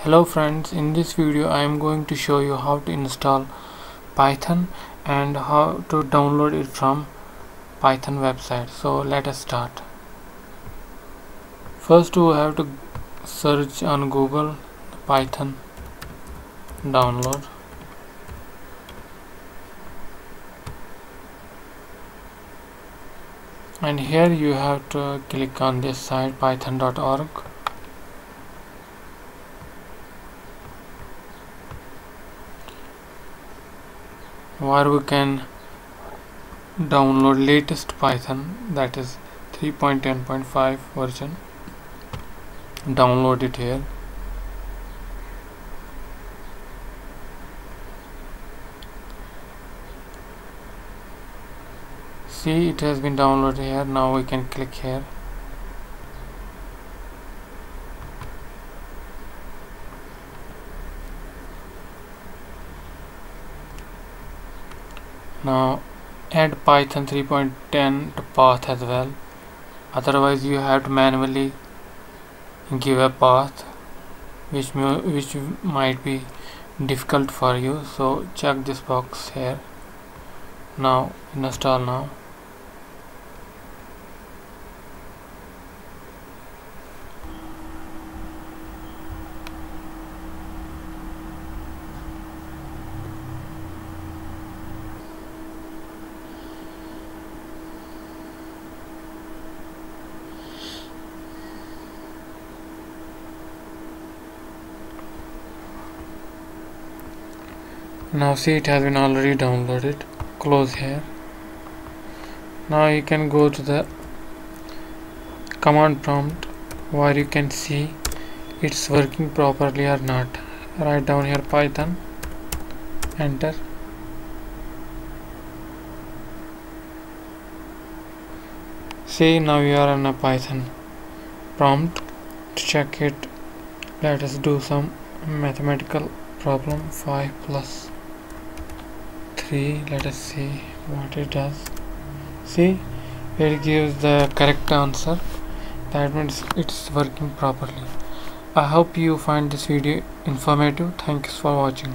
Hello friends, in this video I am going to show you how to install Python and how to download it from Python website. So let us start. First you have to search on Google Python download. And here you have to click on this site python.org. where we can download latest Python, that is 3.10.5 version. Download it here. See, it has been downloaded here. Now we can click here. Now add Python 3.10 to path as well, otherwise you have to manually give a path which might be difficult for you, so check this box here. Now install now. Now see, it has been already downloaded. Close here. Now you can go to the command prompt where you can see it's working properly or not. Write down here Python, enter. See, now you are on a Python prompt. To check it, let us do some mathematical problem. 5 plus 3, let us see what it does. See, it gives the correct answer. That means it's working properly. I hope you find this video informative. Thanks for watching.